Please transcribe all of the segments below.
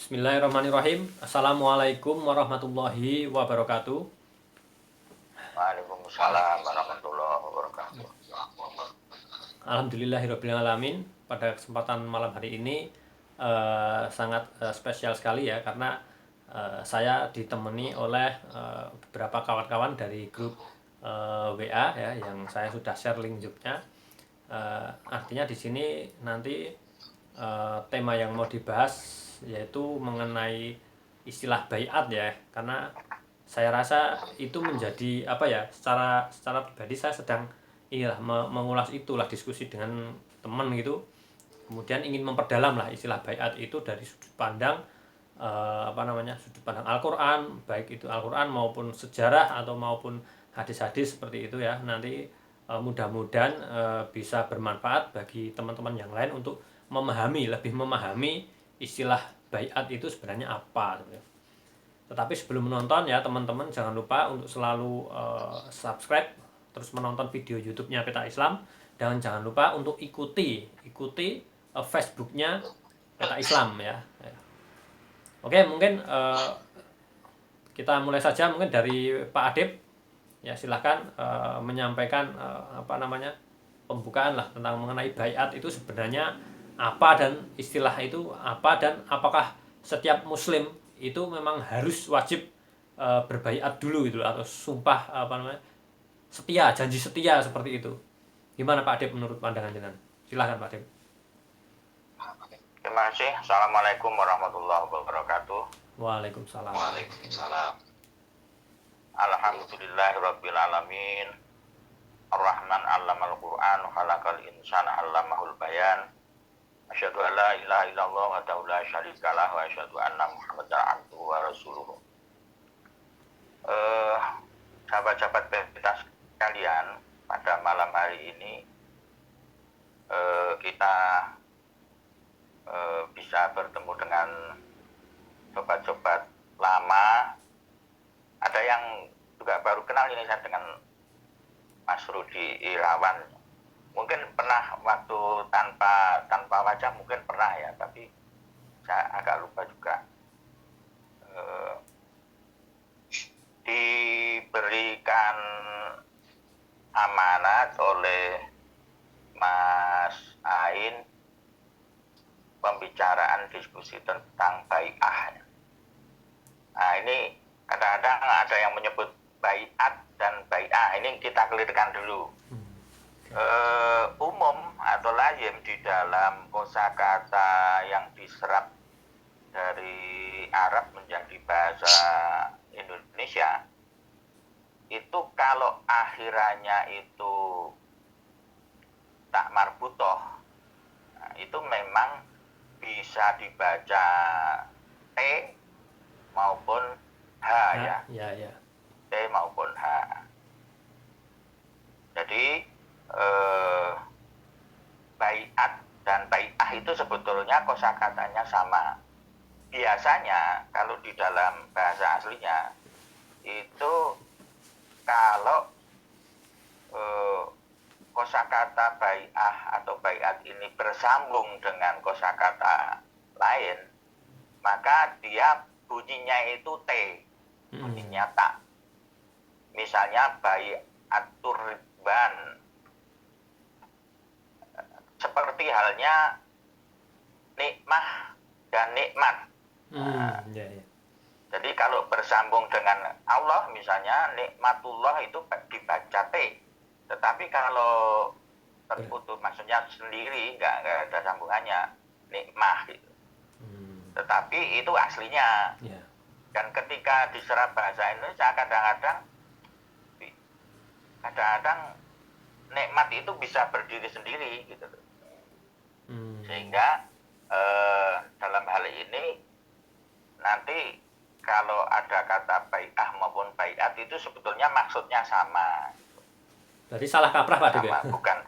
Bismillahirrahmanirrahim. Assalamualaikum warahmatullahi wabarakatuh. Waalaikumsalam warahmatullahi wabarakatuh. Alhamdulillahirabbil alamin. Pada kesempatan malam hari ini sangat spesial sekali ya, karena saya ditemani oleh beberapa kawan-kawan dari grup WA ya, yang saya sudah share link Zoom-nya. Artinya di sini nanti tema yang mau dibahas yaitu mengenai istilah baiat ya, karena saya rasa itu menjadi apa ya, secara pribadi saya sedang mengulas itulah, diskusi dengan teman gitu, kemudian ingin memperdalam lah istilah baiat itu dari sudut pandang sudut pandang Al-Qur'an, baik itu Al-Qur'an maupun sejarah atau maupun hadis-hadis seperti itu ya. Nanti mudah-mudahan bisa bermanfaat bagi teman-teman yang lain untuk lebih memahami istilah baiat itu sebenarnya apa. Tetapi sebelum menonton ya teman-teman, jangan lupa untuk selalu subscribe, terus menonton video YouTube-nya Peta Islam, dan jangan lupa untuk ikuti Facebook-nya Peta Islam ya. Oke, mungkin kita mulai saja mungkin dari Pak Adib. Ya, silahkan menyampaikan pembukaan lah tentang mengenai baiat itu sebenarnya apa, dan istilah itu apa, dan apakah setiap muslim itu memang harus wajib berbaiat dulu gitu, atau sumpah setia, janji setia seperti itu. Gimana Pak Adib menurut pandangan jenengan? Silahkan Pak Adib. Terima kasih. Assalamualaikum warahmatullahi wabarakatuh. Waalaikumsalam. Waalaikumsalam. Alhamdulillahirabbil alamin. Ar-Rahman 'allamal Qur'an, khalaqal insana 'allamahul bayan. Asyhadu an la ilaha illallah wa la syarikalah wa asyhadu anna Muhammadar abduhu wa rasuluh. Sahabat-sahabat Peta sekalian, pada malam hari ini kita bisa bertemu dengan sobat-sobat lama. Ada yang juga baru kenal ini, saya dengan Mas Rudi Irawan. Mungkin pernah waktu tanpa wajah, mungkin pernah ya, tapi saya agak lupa juga. Diberikan amanat oleh Mas Ain pembicaraan diskusi tentang bai'ah. Nah, ini kadang-kadang ada yang menyebut bai'at dan bai'ah. Ini kita clearkan dulu. Umum atau lazim di dalam kosakata yang diserap dari Arab menjadi bahasa Indonesia, itu kalau akhirannya itu tak marbutoh, nah, itu memang bisa dibaca T maupun H ya. Ya. T maupun H. Jadi bai'at dan bai'ah itu sebetulnya kosakatanya sama. Biasanya kalau di dalam bahasa aslinya itu, kalau kosakata bai'ah atau bai'at ini bersambung dengan kosakata lain, maka dia bunyinya itu T, bunyinya tak. Misalnya bai'atur ridwan, seperti halnya nikmah dan nikmat. Jadi kalau bersambung dengan Allah, misalnya nikmatullah itu dibaca T. Tetapi kalau terputus, maksudnya sendiri, nggak ada sambungannya, nikmah gitu. Tetapi itu aslinya. Dan ketika diserap bahasa Indonesia, kadang-kadang nikmat itu bisa berdiri sendiri gitu. Sehingga dalam hal ini nanti kalau ada kata bai'ah maupun bai'at itu sebetulnya maksudnya sama. Berarti salah kaprah Pak Dek ya? Bukan.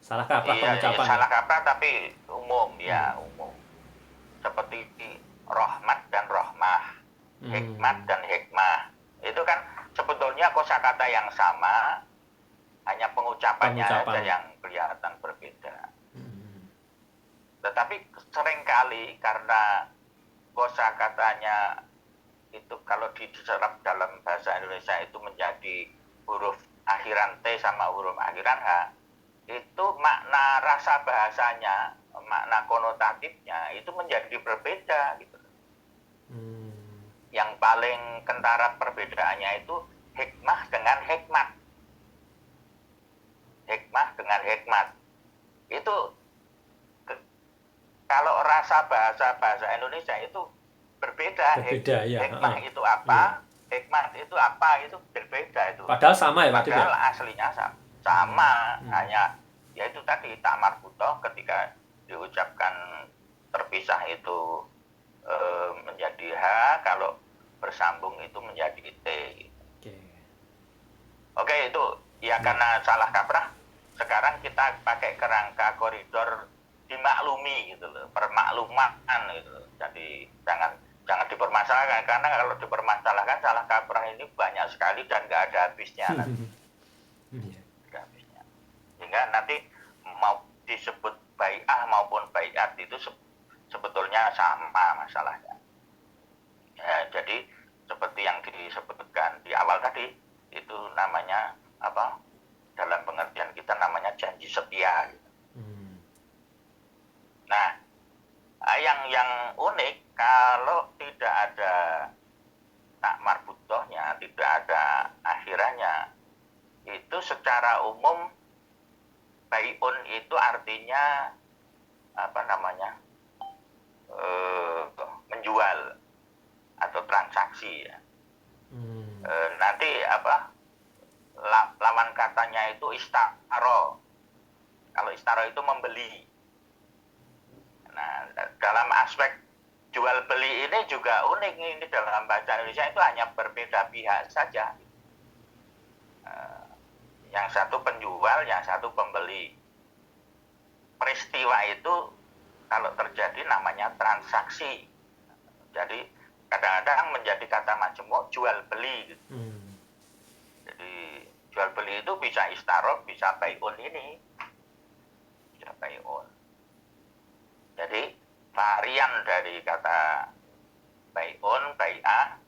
Salah kaprah pengucapan. Iya, salah kaprah tapi umum ya, umum. Seperti rahmat dan rahmah, hikmat dan hikmah. Itu kan sebetulnya kosakata yang sama, hanya pengucapannya aja yang kelihatan berbeda. Tetapi seringkali karena kosakatanya itu kalau diserap dalam bahasa Indonesia itu menjadi huruf akhiran T sama huruf akhiran H, itu makna rasa bahasanya, makna konotatifnya itu menjadi berbeda gitu. Yang paling kentara perbedaannya itu hikmah dengan hikmat. Hikmah dengan hikmat. Itu kalau rasa bahasa Indonesia itu berbeda. Ya. Hikmah itu apa? Iya. Hikmat itu apa? Itu berbeda itu. Padahal sama ya Pak Adib ya? Padahal aslinya sama. Hanya ya itu tadi tak marbutoh ketika diucapkan terpisah itu menjadi H, kalau bersambung itu menjadi T. Oke, itu ya karena salah kaprah. Sekarang kita pakai kerangka koridor dimaklumi gitu loh, permakluman gitu loh. Jadi jangan dipermasalahkan, karena kalau dipermasalahkan salah kaprah ini banyak sekali dan nggak ada habisnya nanti. Nggak habisnya. Sehingga nanti mau disebut bai'ah maupun bai'at itu sebetulnya sama masalahnya. Ya, jadi seperti yang disebutkan di awal tadi, itu namanya apa? Dalam pengertian kita namanya janji setia. Gitu. Nah, yang unik kalau tidak ada tak marbutohnya, tidak ada akhirannya, itu secara umum bai'un itu artinya apa namanya? Menjual atau transaksi ya. Nanti apa lawan katanya itu istaro. Kalau istaro itu membeli. Nah, dalam aspek jual beli ini juga unik, ini dalam bahasa Indonesia itu hanya berbeda pihak saja. Yang satu penjual, yang satu pembeli. Peristiwa itu kalau terjadi namanya transaksi. Jadi kadang-kadang menjadi kata majemuk jual beli gitu. Jadi jual beli itu bisa istaro, bisa bai'un ini. Bisa bai'un. Jadi varian dari kata bai'un, bai'ah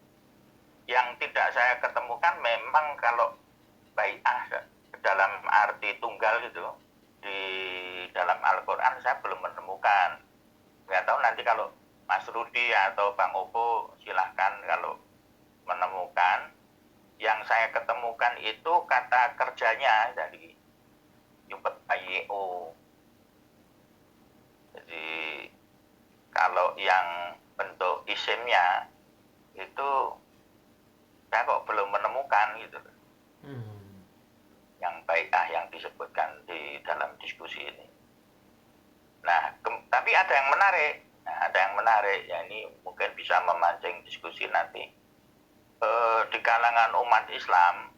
yang tidak saya ketemukan memang kalau bai'ah dalam arti tunggal itu di dalam Al-Quran saya belum menemukan. Nggak tahu nanti kalau Mas Rudi atau Bang Opo silahkan kalau menemukan. Yang saya ketemukan itu kata kerjanya dari yubat bayi'u. Jadi kalau yang bentuk isimnya itu saya kok belum menemukan gitu. Yang bai'ah yang disebutkan di dalam diskusi ini. Nah, tapi ada yang menarik. Ya ini mungkin bisa memancing diskusi nanti. Di kalangan umat Islam,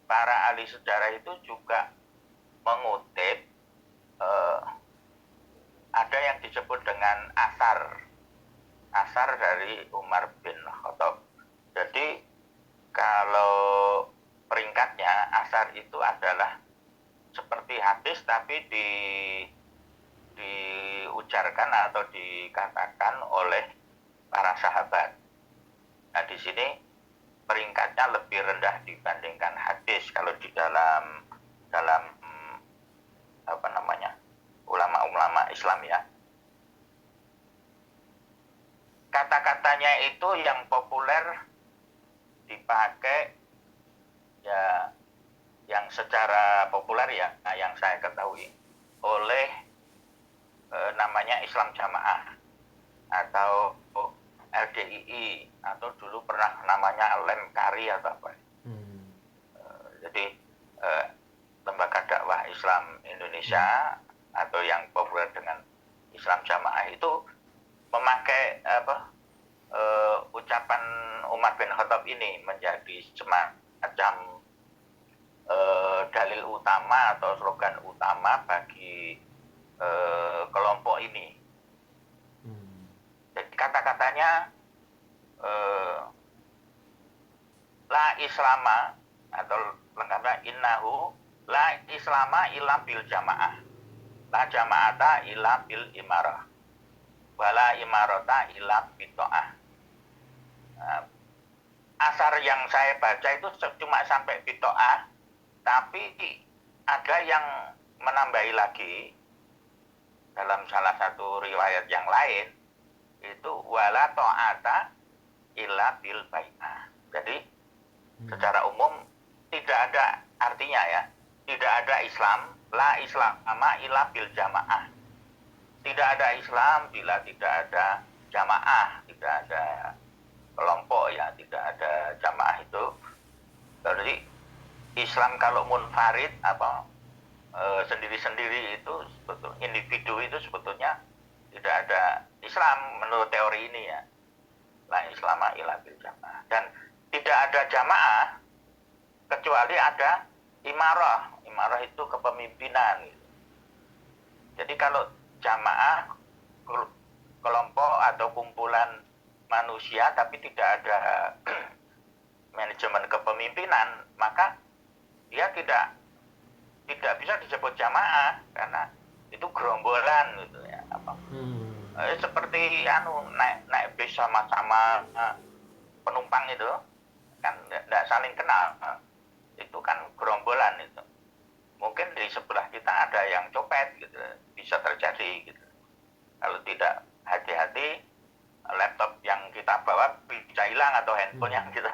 para ahli sejarah itu juga mengutip ada yang disebut dengan asar dari Umar bin Khattab. Jadi kalau peringkatnya asar itu adalah seperti hadis tapi diujarkan atau dikatakan oleh para sahabat. Nah, di sini peringkatnya lebih rendah dibandingkan hadis kalau di dalam apa namanya? Ulama-ulama Islam ya. Kata-katanya itu yang populer dipakai ya, yang secara populer ya, yang saya ketahui oleh namanya Islam Jamaah atau LDII atau dulu pernah namanya Lemkari atau apa. Jadi lembaga dakwah Islam Indonesia atau yang populer dengan Islam Jamaah itu memakai ucapan Umar bin Khattab ini menjadi semacam dalil utama atau slogan utama bagi kelompok ini. Jadi kata-katanya la islama atau lengkapnya innahu la islama illa bil jamaah, la jama'ata illa bil imarah. wala imarota illa bito'ah. Asar yang saya baca itu cuma sampai bito'ah, tapi ada yang menambahi lagi dalam salah satu riwayat yang lain, itu wala ta'ata illa bil bai'ah. Jadi secara umum tidak ada, artinya ya, tidak ada Islam, la islama illa bil jamaah. Tidak ada Islam bila tidak ada jamaah, tidak ada kelompok ya, tidak ada jamaah itu. Jadi Islam kalau munfarid sendiri-sendiri itu sebetulnya, individu itu sebetulnya tidak ada Islam menurut teori ini ya. La islama illa bil jamaah. Dan tidak ada jamaah kecuali ada imarah. Imarah itu kepemimpinan gitu. Jadi kalau jamaah kelompok atau kumpulan manusia tapi tidak ada manajemen kepemimpinan, maka dia tidak bisa disebut jamaah karena itu gerombolan gitu ya. Seperti naik bis sama-sama penumpang itu kan tidak saling kenal, itu kan gerombolan itu. Mungkin di sebelah kita ada yang copet gitu, bisa terjadi gitu. Kalau tidak hati-hati, laptop yang kita bawa bisa hilang atau handphone yang kita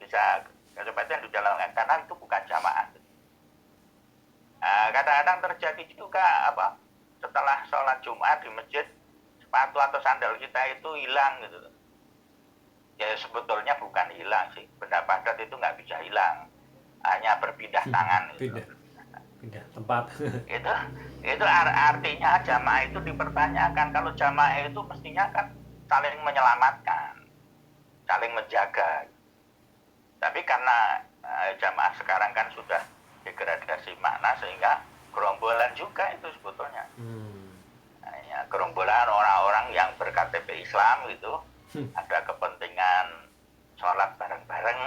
bisa kecepatan dijalankan karena itu bukan jamaah. Kadang-kadang terjadi juga setelah sholat Jumat di masjid sepatu atau sandal kita itu hilang gitu. Ya sebetulnya bukan hilang sih, benda padat itu nggak bisa hilang, hanya berpindah tangan. Pindah tempat. itu artinya jamaah itu dipertanyakan. Kalau jamaah itu mestinya kan saling menyelamatkan, saling menjaga. Tapi karena jamaah sekarang kan sudah degradasi makna sehingga gerombolan juga itu sebetulnya. Ya, gerombolan orang-orang yang ber-KTP Islam gitu, ada kepentingan sholat bareng-bareng,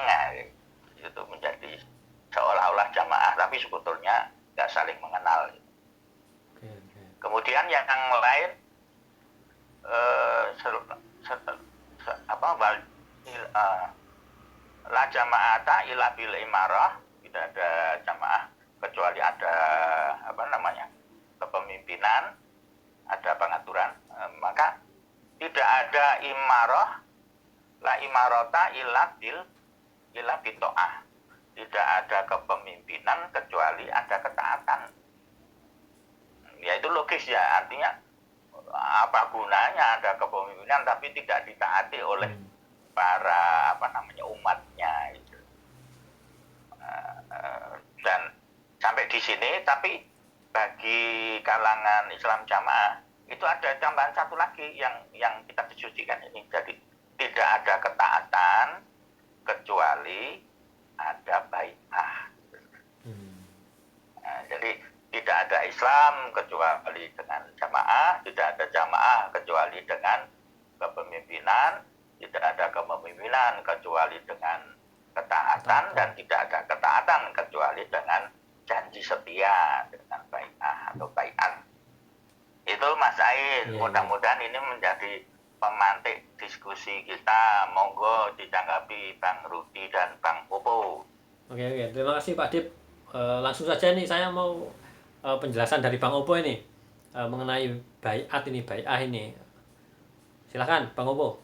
itu menjadi seolah-olah jamaah, tapi sebetulnya nggak saling mengenal. Kemudian yang lain la jama'ata illa bil imarah, tidak ada jamaah kecuali ada kepemimpinan, ada pengaturan. Maka tidak ada imarah, la imarota illa bito'ah. Tidak ada kepemimpinan kecuali ada ketaatan. Ya itu logis ya, artinya apa gunanya ada kepemimpinan tapi tidak ditaati oleh para umatnya gitu. Dan sampai di sini, tapi bagi kalangan Islam jamaah itu ada tambahan satu lagi yang kita diskusikan ini. Jadi tidak ada ketaatan kecuali ada bai'ah. Jadi tidak ada Islam kecuali dengan jamaah, tidak ada jamaah kecuali dengan kepemimpinan, tidak ada kepemimpinan kecuali dengan ketaatan, dan tidak ada ketaatan kecuali dengan janji setia, dengan bai'ah atau bai'at. Itu Mas Ain, mudah-mudahan ini menjadi pemantik diskusi kita. Monggo ditanggapi Bang Rudi dan Bang Popo. Oke, terima kasih Pak Dip. Langsung saja nih saya mau penjelasan dari Bang Opo ini mengenai bai'at ini, bai'ah ini. Silakan Bang Opo.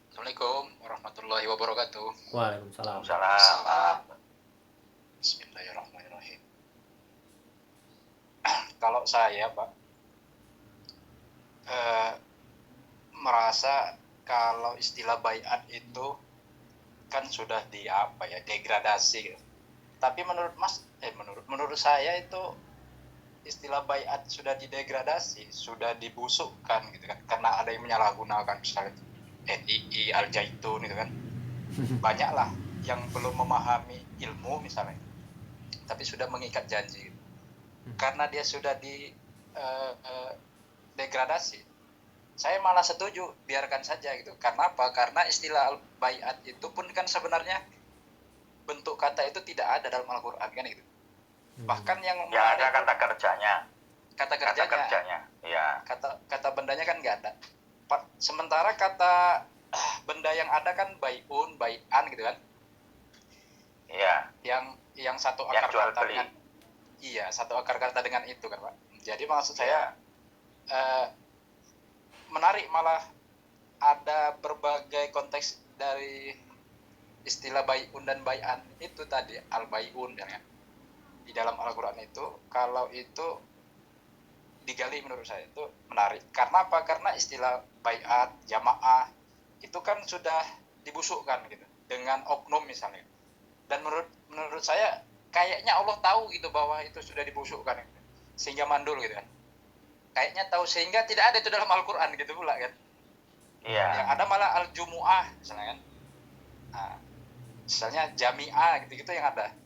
Assalamualaikum warahmatullahi wabarakatuh. Waalaikumsalam. Bismillahirrahmanirrahim. Kalau saya Pak merasa kalau istilah bai'at itu kan sudah degradasi gitu. Tapi menurut saya itu istilah bai'at sudah didegradasi, sudah dibusukkan gitu kan, karena ada yang menyalahgunakan, misalnya NII, Al-Zaitun gitu kan. Banyaklah yang belum memahami ilmu misalnya, tapi sudah mengikat janji gitu. Karena dia sudah degradasi, saya malah setuju biarkan saja gitu. Karena apa? Karena istilah bai'at itu pun kan sebenarnya bentuk kata itu tidak ada dalam Al-Quran kan gitu. Bahkan yang ada kata kerjanya. kata kata kerjanya, kerjanya. Ya, kata bendanya kan nggak ada. Sementara kata benda yang ada kan baiun, baian gitu kan, ya, yang satu yang akar jual kata beli. dengan, iya, satu akar kata dengan itu kan Pak. Jadi maksud Ya, saya menarik, malah ada berbagai konteks dari istilah baiun dan baian itu tadi, al baiun ya kan. Di dalam Al-Qur'an itu, kalau itu digali menurut saya itu menarik. Karena apa? Karena istilah baiat, jamaah itu kan sudah dibusukkan gitu dengan oknum misalnya. Dan menurut saya kayaknya Allah tahu gitu bahwa itu sudah dibusukkan gitu. Sehingga mandul gitu kan. Kayaknya tahu, sehingga tidak ada itu dalam Al-Qur'an gitu pula kan. Yang iya, ada malah al-jumu'ah misalnya kan. Nah, misalnya jami'ah gitu-gitu yang ada.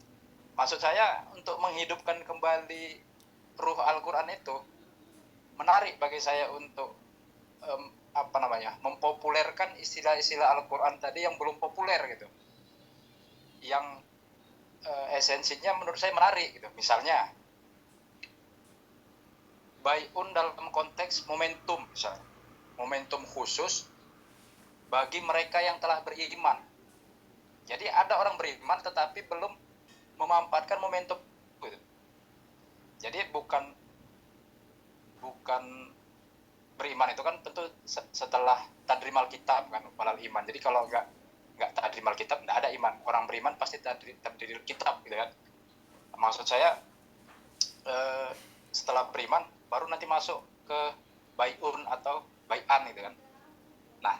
Maksud saya untuk menghidupkan kembali ruh Al-Qur'an itu menarik bagi saya untuk mempopulerkan istilah-istilah Al-Qur'an tadi yang belum populer gitu. Yang esensinya menurut saya menarik gitu. Misalnya baiun dalam konteks momentum misalnya. Momentum khusus bagi mereka yang telah beriman. Jadi ada orang beriman tetapi belum memanfaatkan momentum gitu. Jadi bukan beriman itu kan tentu setelah tadrimal kitab kan, walal iman. Jadi kalau nggak tadrimal kitab nggak ada iman. Orang beriman pasti tadril kitab gitu kan. Maksud saya setelah beriman baru nanti masuk ke baiun atau baian gitu kan. Nah,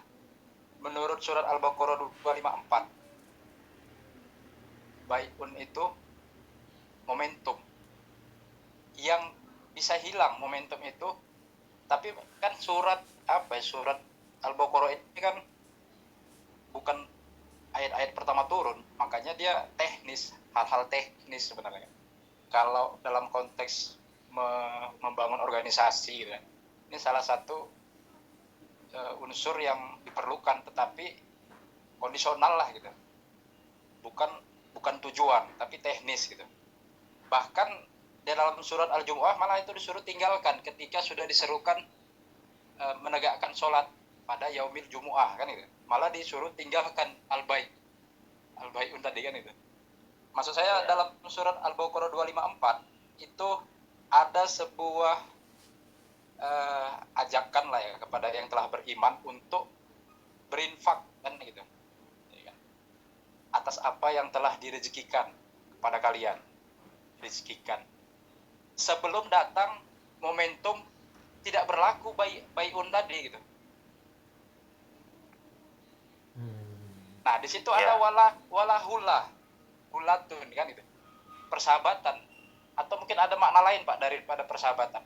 menurut surat Al-Baqarah 254, baiun itu momentum yang bisa hilang momentum itu. Tapi kan surat Al-Baqarah ini kan bukan ayat-ayat pertama turun, makanya dia teknis, hal-hal teknis sebenarnya. Kalau dalam konteks membangun organisasi gitu kan, ini salah satu unsur yang diperlukan, tetapi kondisional lah gitu, bukan tujuan tapi teknis gitu. Bahkan di dalam surat Al-Jumu'ah malah itu disuruh tinggalkan ketika sudah diserukan menegakkan sholat pada yaumil Jumu'ah kan itu. Malah disuruh tinggalkan al-bai'un tadi kan itu. Maksud saya dalam surat Al-Baqarah 254 itu ada sebuah ajakan lah ya kepada yang telah beriman untuk berinfak kan gitu. Atas apa yang telah direzekikan kepada kalian. Rezekikan. Sebelum datang momentum tidak berlaku bai'un tadi gitu. Nah, di situ ada hulatun kan itu. Persahabatan, atau mungkin ada makna lain Pak daripada persahabatan.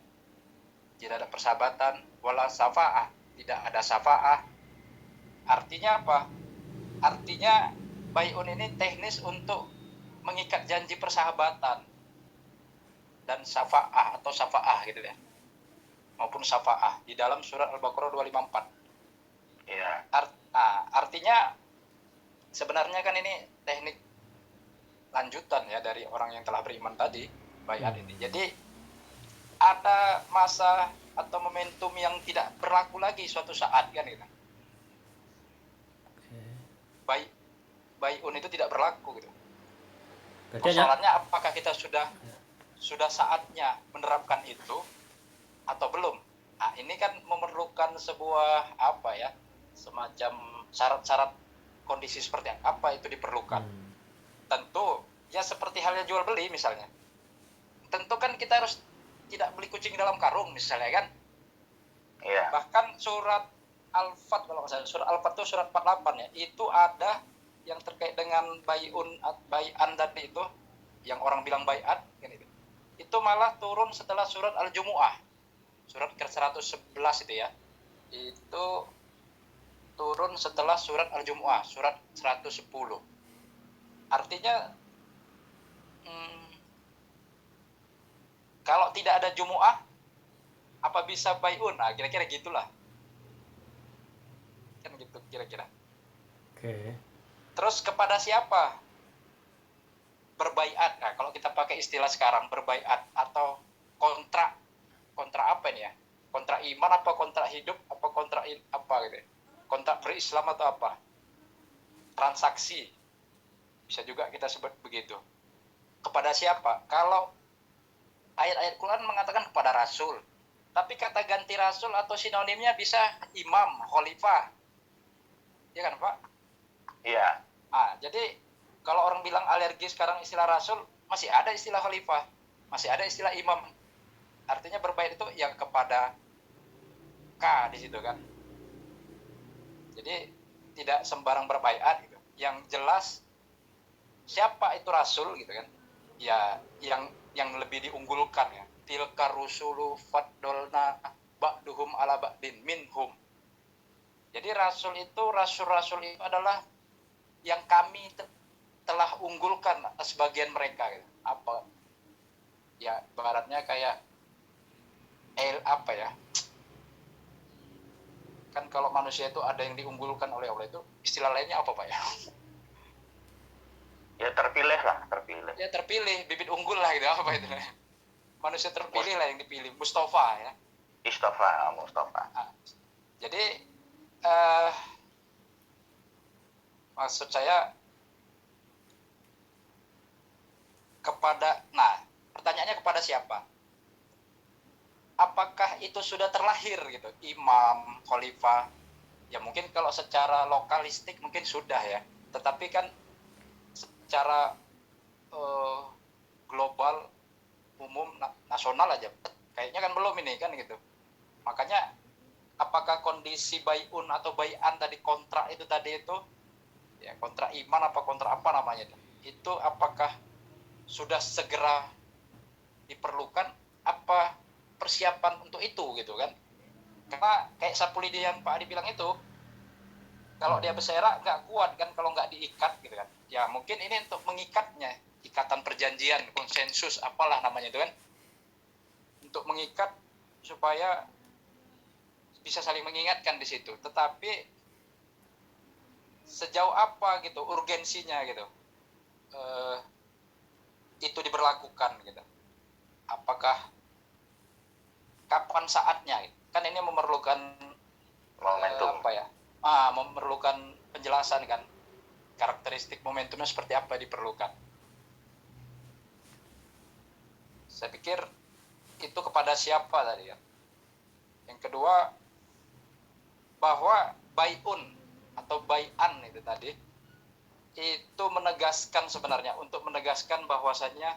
Tidak ada persahabatan, wala safa'ah, tidak ada safa'ah. Artinya apa? Artinya bai'un ini teknis untuk mengikat janji persahabatan dan safa'ah atau safa'ah gitu ya. Maupun safa'ah di dalam surat Al-Baqarah 254. iya, Artinya sebenarnya kan ini teknik lanjutan ya dari orang yang telah beriman tadi, baiat ini. Jadi ada masa atau momentum yang tidak berlaku lagi suatu saat kan gitu. Bai'un itu tidak berlaku gitu. Persoalannya apakah kita sudah saatnya menerapkan itu atau belum? Nah, ini kan memerlukan sebuah semacam syarat-syarat kondisi seperti apa itu diperlukan. Tentu ya seperti halnya jual beli misalnya. Tentu kan kita harus tidak beli kucing dalam karung misalnya kan. iya. Bahkan surat Al-Fat, kalau saya surat Al-Fat itu surat 48 ya, itu ada yang terkait dengan bai'an tadi itu, yang orang bilang bai'at kan itu. Itu malah turun setelah surat Al-Jumu'ah. Surat ke-111 itu ya. Itu turun setelah surat Al-Jumu'ah, surat 110. Artinya kalau tidak ada Jumu'ah, apa bisa bai'un? Nah, kira-kira gitulah. Kan gitu kira-kira. Oke. Terus kepada siapa berbaiat? Nah, kalau kita pakai istilah sekarang, berbaiat atau kontrak kontrak apa ini ya? Kontrak iman apa kontrak hidup apa kontrak apa gitu. Kontrak berislam atau apa? Transaksi. Bisa juga kita sebut begitu. Kepada siapa? Kalau ayat-ayat Quran mengatakan kepada rasul. Tapi kata ganti rasul atau sinonimnya bisa imam, khalifah. Ya kan, Pak? Iya. Jadi kalau orang bilang alergi sekarang istilah rasul, masih ada istilah khalifah, masih ada istilah imam. Artinya berbait itu yang kepada K di situ kan. Jadi tidak sembarang berbaiat gitu. Yang jelas siapa itu rasul gitu kan. Ya yang lebih diunggulkan ya. Tilka rusulu faddolna ba'duhum ala ba'din minhum. Jadi rasul-rasul itu adalah yang kami telah unggulkan sebagian mereka gitu. Apa ya baratnya kayak apa ya, kan kalau manusia itu ada yang diunggulkan oleh Allah, itu istilah lainnya apa Pak ya? Ya terpilih lah, terpilih. Ya terpilih, bibit unggul lah gitu, apa itu? Manusia terpilih lah yang dipilih, Mustafa ya. Mustafa. Jadi maksud saya pertanyaannya kepada siapa? Apakah itu sudah terlahir gitu, imam, khalifah? Ya mungkin kalau secara lokalistik mungkin sudah ya, tetapi kan secara global, umum, nasional aja kayaknya kan belum ini kan gitu. Makanya apakah kondisi bai'un atau bai'an tadi, kontrak itu tadi itu ya, kontrak iman apa kontrak apa namanya itu apakah sudah segera diperlukan, apa persiapan untuk itu gitu kan? Karena kayak Sapulidi yang Pak Adi bilang itu, kalau dia bersyarat nggak kuat kan kalau nggak diikat gitu kan. Ya mungkin ini untuk mengikatnya, ikatan perjanjian, konsensus, apalah namanya itu kan, untuk mengikat supaya bisa saling mengingatkan di situ. Tetapi sejauh apa gitu urgensinya gitu itu diberlakukan gitu? Apakah kapan saatnya? Kan ini memerlukan Momentum. memerlukan penjelasan kan, karakteristik momentumnya seperti apa diperlukan. Saya pikir itu kepada siapa tadi ya. Yang kedua, bahwa bai'un atau bai'an itu tadi itu menegaskan, sebenarnya untuk menegaskan bahwasannya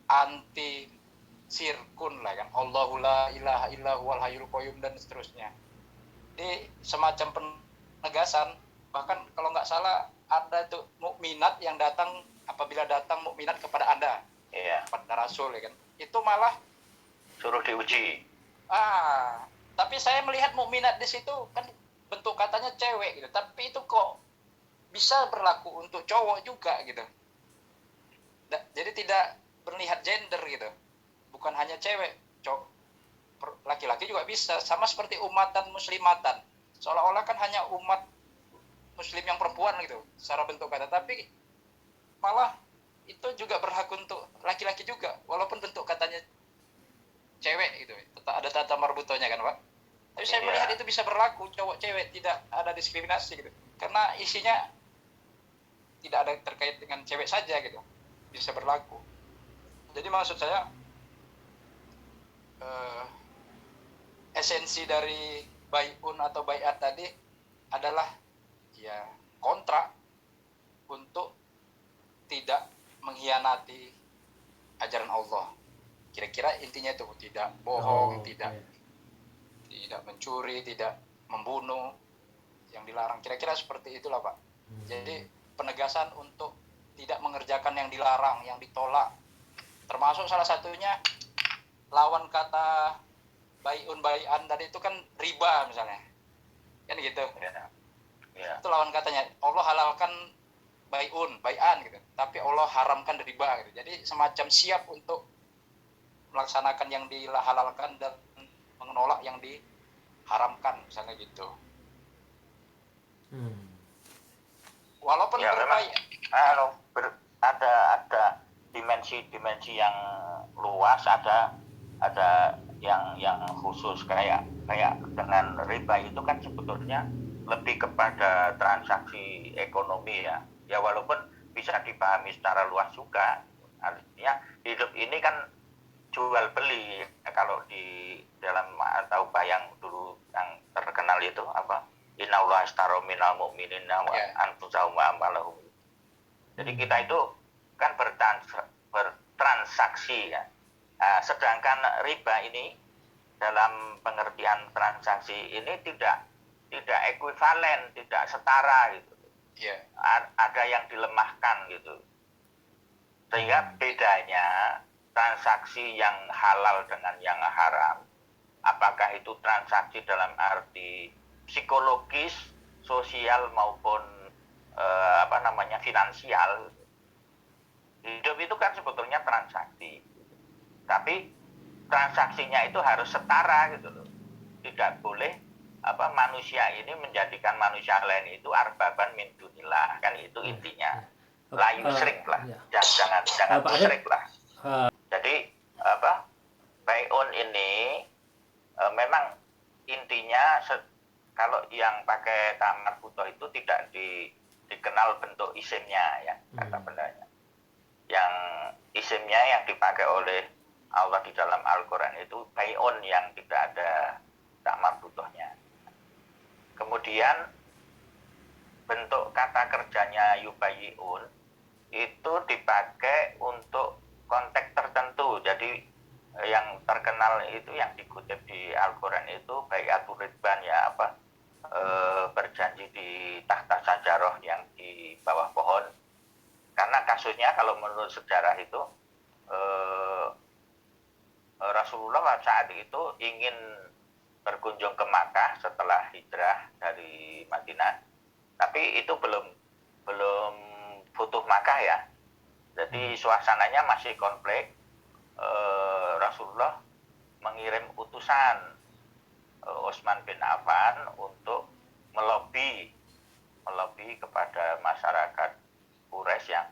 anti sirkun lah kan, Allahu la ilaha illa huwal hayyul qayyum dan seterusnya. Jadi semacam penegasan, bahkan kalau nggak salah ada tuh mukminat yang datang, apabila datang mukminat kepada Anda, pada Rasul ya kan, itu malah suruh diuji. Tapi saya melihat mukminat di situ kan bentuk katanya cewek gitu, tapi itu kok bisa berlaku untuk cowok juga gitu. Jadi tidak melihat gender gitu, bukan hanya cewek, cowok, laki-laki juga bisa, sama seperti umatan muslimatan, seolah-olah kan hanya umat muslim yang perempuan gitu secara bentuk kata, tapi malah itu juga berlaku untuk laki-laki juga, walaupun bentuk katanya cewek gitu, tetap ada tata marbutonya kan Pak. Tapi saya melihat itu bisa berlaku cowok cewek, tidak ada diskriminasi gitu, karena isinya tidak ada terkait dengan cewek saja gitu, bisa berlaku. Jadi maksud saya esensi dari bai'un atau bai'at tadi adalah ya kontrak untuk tidak mengkhianati ajaran Allah. Kira-kira intinya itu, tidak bohong, tidak mencuri, tidak membunuh yang dilarang. Kira-kira seperti itulah Pak. Jadi penegasan untuk tidak mengerjakan yang dilarang, yang ditolak. Termasuk salah satunya lawan kata bai'un bai'an tadi itu kan riba misalnya. Kan gitu. Ya. Itu lawan katanya. Allah halalkan bai'un, bai'an gitu. Tapi Allah haramkan riba gitu. Jadi semacam siap untuk melaksanakan yang dihalalkan dan menolak yang diharamkan misalnya gitu. Hmm. Walaupun Ya, memang ada dimensi-dimensi yang luas, ada yang khusus kayak dengan riba itu kan sebetulnya lebih kepada transaksi ekonomi ya. Ya walaupun bisa dipahami secara luas juga. Artinya hidup ini kan jual beli. Kalau di dalam tahu bayang dulu yang terkenal itu apa? Innallaha ashtara minal mu'minina wa anfusahum wa amwalahum. Jadi kita itu kan bertransaksi ya. Nah, sedangkan riba ini dalam pengertian transaksi ini tidak ekuivalen, tidak setara gitu. Yeah. Ada yang dilemahkan gitu. Sehingga bedanya transaksi yang halal dengan yang haram, apakah itu transaksi dalam arti psikologis, sosial maupun finansial. Hidup itu kan sebetulnya transaksi. Tapi transaksinya itu harus setara gitu loh. Tidak boleh manusia ini menjadikan manusia lain itu arbaban min dunillah, kan itu intinya. La yusrik lah. Jangan musyrik lah. Jadi bai'un ini memang intinya kalau yang pakai ta'amar butuh itu tidak dikenal bentuk isimnya ya, kata bendanya. Yang isimnya yang dipakai oleh Allah di dalam Al-Quran itu bai'un yang tidak ada ta'amar butuhnya. Kemudian bentuk kata kerjanya yubayi'un itu dipakai untuk konteks tertentu. Jadi yang terkenal itu yang dikutip di Al-Quran itu bai'atul ridwan ya, berjanji di tahta sajaroh yang di bawah pohon. Karena kasusnya kalau menurut sejarah itu Rasulullah saat itu ingin berkunjung ke Makkah setelah hijrah dari Madinah, tapi itu belum futuh Makkah ya. Jadi suasananya masih konflik. Rasulullah mengirim utusan Utsman bin Affan untuk melobi kepada masyarakat Quraisy yang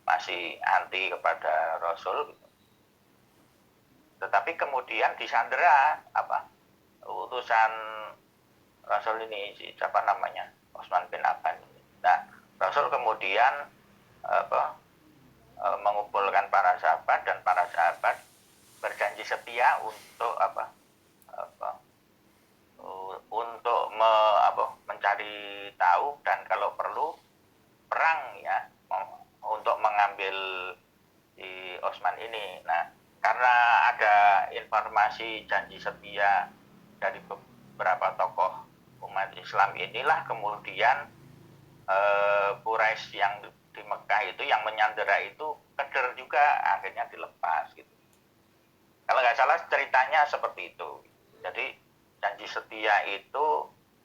masih anti kepada Rasul. Tetapi kemudian disandera utusan Rasul ini, siapa namanya, Utsman bin Affan. Nah, Rasul kemudian mengumpulkan para sahabat, dan para sahabat berjanji setia untuk mencari tahu dan kalau perlu perang ya, untuk mengambil si Utsman ini. Nah, karena ada informasi janji setia dari beberapa tokoh umat Islam inilah kemudian Quraisy yang di Mekah itu yang menyandera itu keder juga, akhirnya dilepas gitu. Kalau nggak salah ceritanya seperti itu. Jadi janji setia itu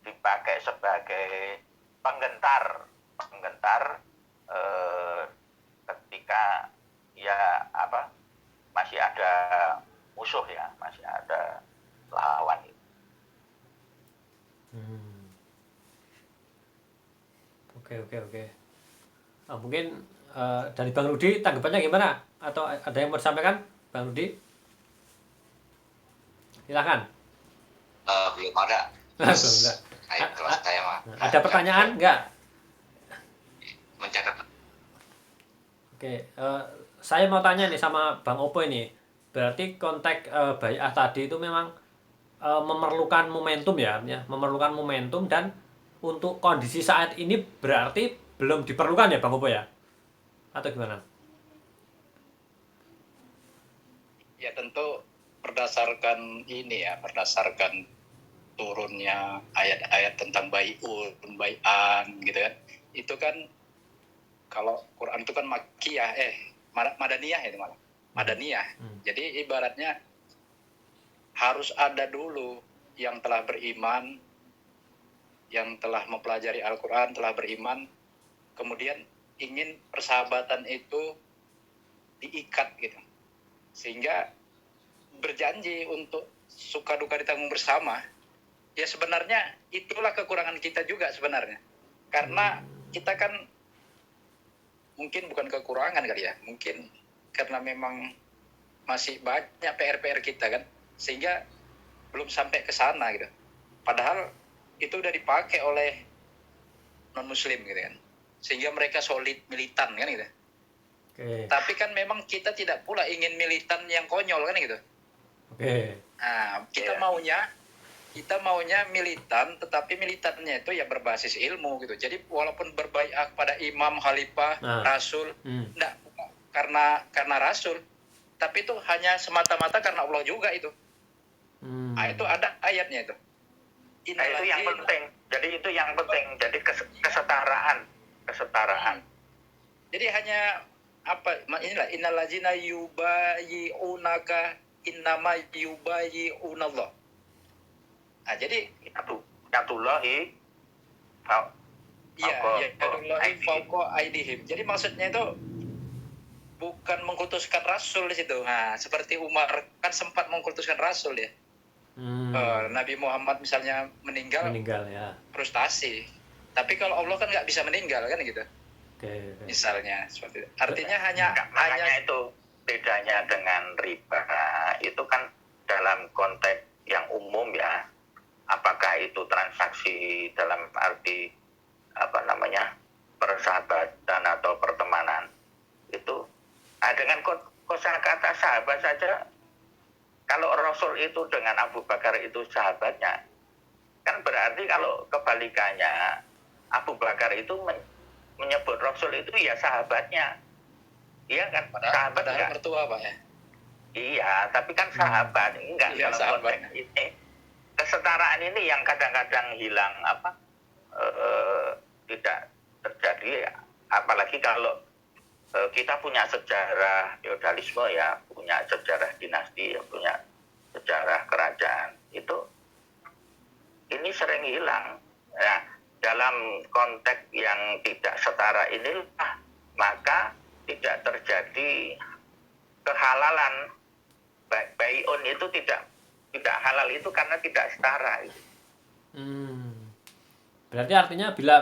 dipakai sebagai penggentar ketika ya masih ada musuh ya, masih ada lawan itu. Oke. Mungkin dari Bang Rudi tanggapannya gimana? Atau ada yang mau disampaikan, Bang Rudi? Silakan. Belum ada. Kelas saya mah. Ada pertanyaan enggak? Mencatat. Oke, saya mau tanya nih sama Bang Opo ini. Berarti konteks bai'ah tadi itu memang memerlukan momentum ya, memerlukan momentum, dan untuk kondisi saat ini berarti belum diperlukan ya Bang Opo ya? Atau gimana? Ya tentu berdasarkan turunnya ayat-ayat tentang bai'an gitu kan. Itu kan kalau Quran itu kan Makkiyah, Madaniyah itu malah. Madaniyah. Jadi ibaratnya harus ada dulu yang telah beriman, yang telah mempelajari Al-Quran, telah beriman, kemudian ingin persahabatan itu diikat gitu. Sehingga berjanji untuk suka duka ditanggung bersama. Ya sebenarnya itulah kekurangan kita juga sebenarnya. Karena kita kan mungkin bukan kekurangan kali ya, mungkin karena memang masih banyak PR-PR kita kan, sehingga belum sampai ke sana gitu. Padahal itu udah dipakai oleh non muslim gitu kan, sehingga mereka solid militan kan gitu. Oke. Tapi kan memang kita tidak pula ingin militan yang konyol kan gitu. Oke. Nah, kita Iya. maunya militan, tetapi militannya itu ya berbasis ilmu gitu. Jadi walaupun berbaiat pada imam, khalifah, Nah. rasul, Hmm. enggak karena rasul, tapi itu hanya semata-mata karena Allah juga itu. Nah, itu ada ayatnya itu. Nah, itu yang penting. Jadi itu yang penting. Jadi kesetaraan. Jadi hanya apa? Inilah innallazina yubayyi'unaka innama yubayyi'unallah. Nah, jadi Yatullahi iya, yadullahi fauqa aidihim. Jadi maksudnya itu bukan mengkultuskan rasul di situ. Nah, seperti Umar kan sempat mengkultuskan rasul ya. Nabi Muhammad misalnya meninggal Ya. frustasi. Tapi kalau Allah kan nggak bisa meninggal kan gitu. Oke. Misalnya seperti itu. Artinya hanya makanya itu bedanya dengan riba. Itu kan dalam konteks yang umum ya. Apakah itu transaksi dalam arti persahabatan atau pertemanan itu dengan kosakata sahabat saja. Kalau Rasul itu dengan Abu Bakar itu sahabatnya, kan berarti kalau kebalikannya Abu Bakar itu menyebut Rasul itu ya sahabatnya, iya kan? Sahabat padahal enggak? mertua Pak ya. Iya, tapi kan sahabat enggak Iya, dalam sahabat. konteks ini. Kesetaraan ini yang kadang-kadang hilang tidak terjadi, apalagi kalau kita punya sejarah feodalisme ya, punya sejarah dinasti, punya sejarah kerajaan, itu ini sering hilang. Nah, dalam konteks yang tidak setara inilah maka tidak terjadi kehalalan. Bai'un itu tidak halal itu karena tidak setara. Berarti artinya bila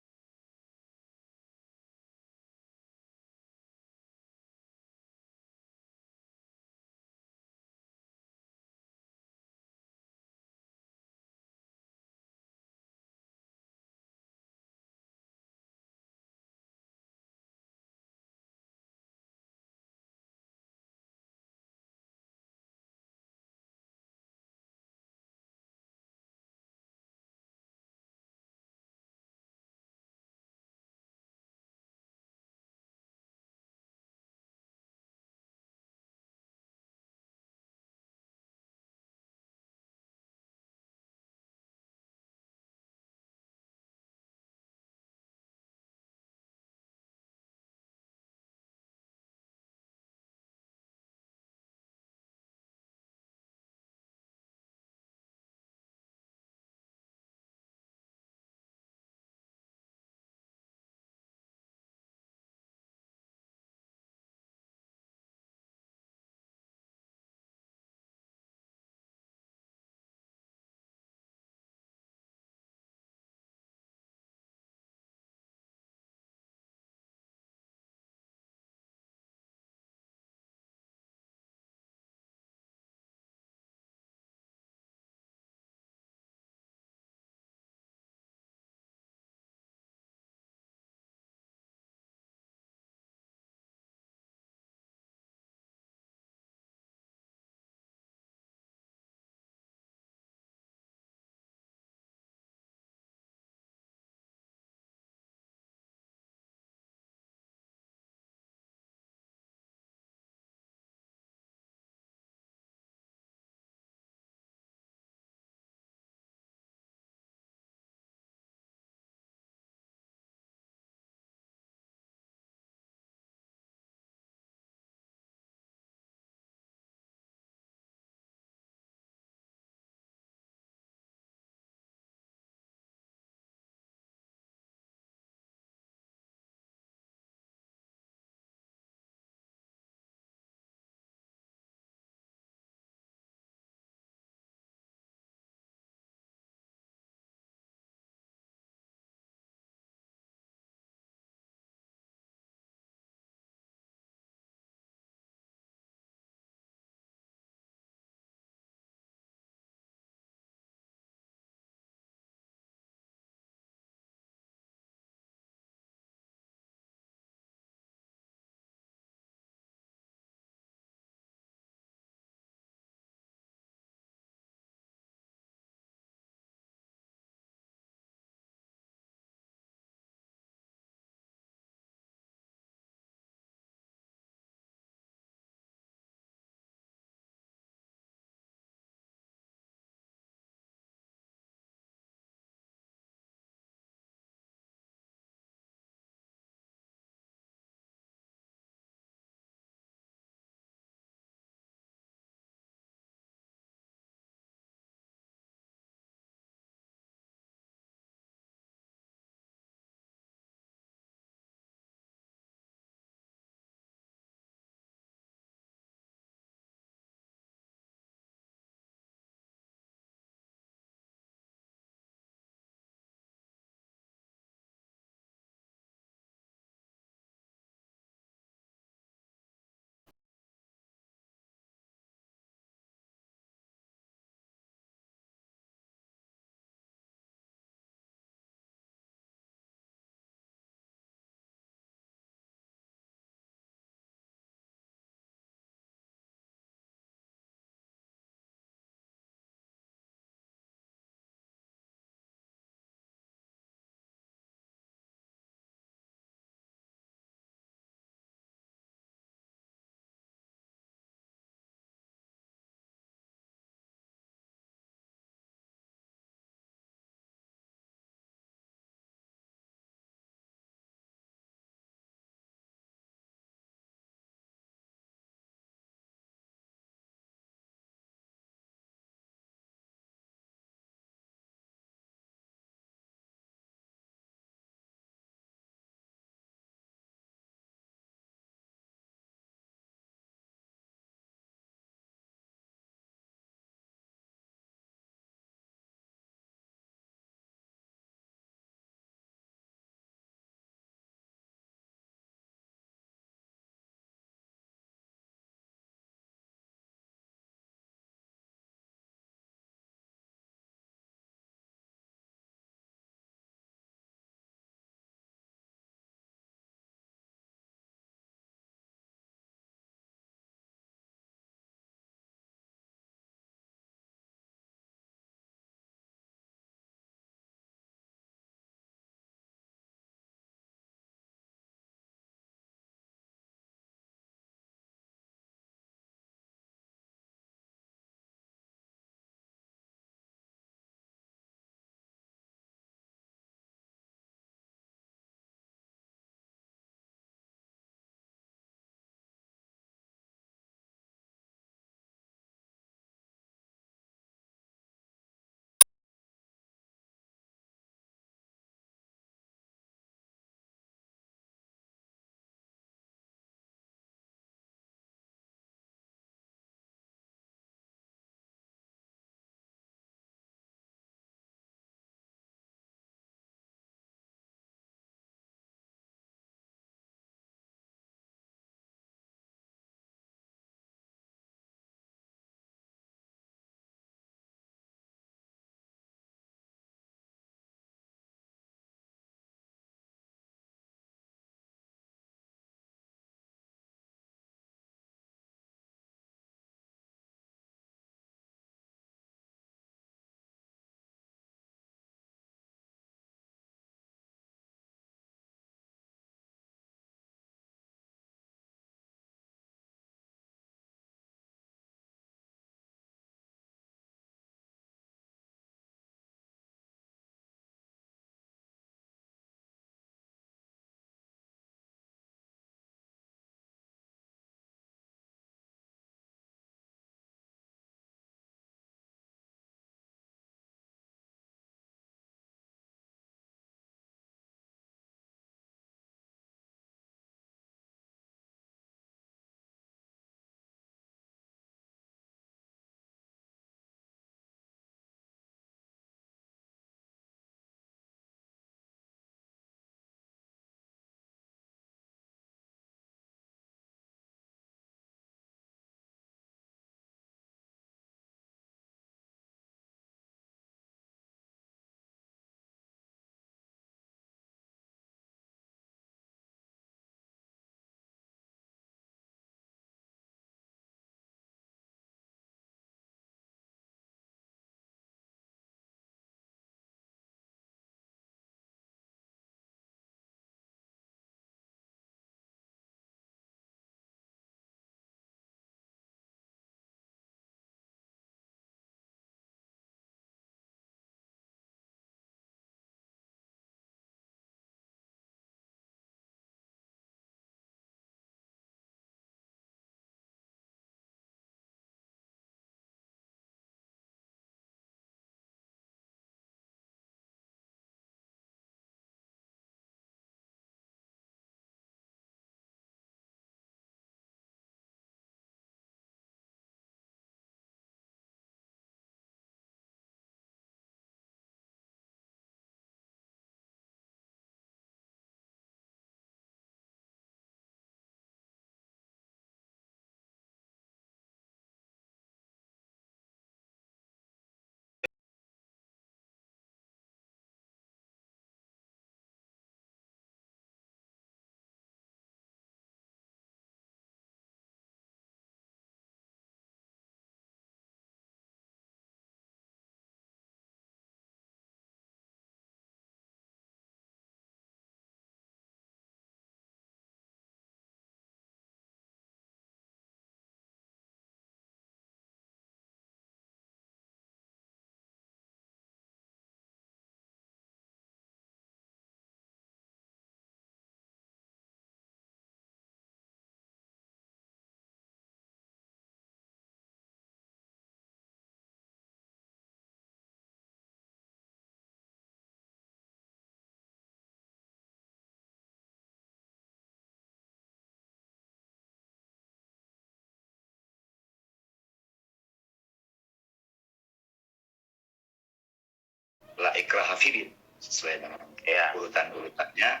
la ikraha fid sesuai dengan Ya. urutannya.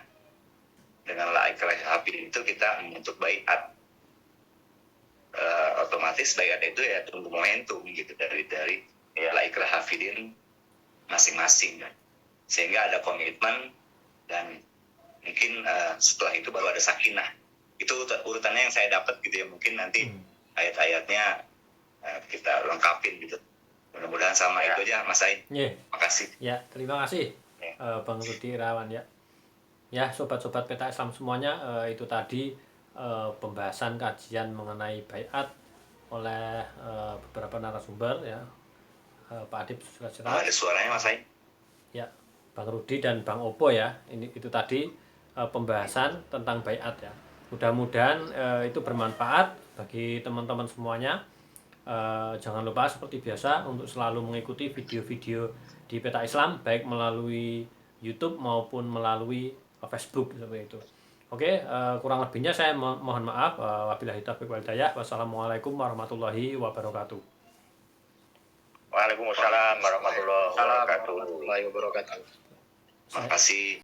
Dengan la ikraha fid itu kita membentuk baiat. Otomatis baiat itu ya tunggu momentum gitu dari Ya. la ikraha fidin masing-masing kan. Sehingga ada komitmen dan mungkin setelah itu baru ada sakinah. Itu urutannya yang saya dapat gitu ya, mungkin nanti ayat-ayatnya kita lengkapin gitu. Mudah-mudahan sama Ya. itu aja Mas Said. Yeah. Makasih. Ya, terima kasih Ya. Bang Rudi Irawan ya. Ya, sobat-sobat Peta Islam semuanya, itu tadi pembahasan kajian mengenai baiat oleh beberapa narasumber ya. Pak Adib Surat. Ada suaranya Mas Said. Ya, Bang Rudi dan Bang Opo ya. Itu tadi pembahasan tentang baiat ya. Mudah-mudahan itu bermanfaat bagi teman-teman semuanya. Jangan lupa seperti biasa untuk selalu mengikuti video-video di Peta Islam baik melalui YouTube maupun melalui Facebook seperti itu. Oke, kurang lebihnya saya mohon maaf. Wabillahi taufiq wal hidayah. Wassalamualaikum warahmatullahi wabarakatuh. Waalaikumsalam warahmatullahi wabarakatuh. Warahmatullahi wabarakatuh. Makasih.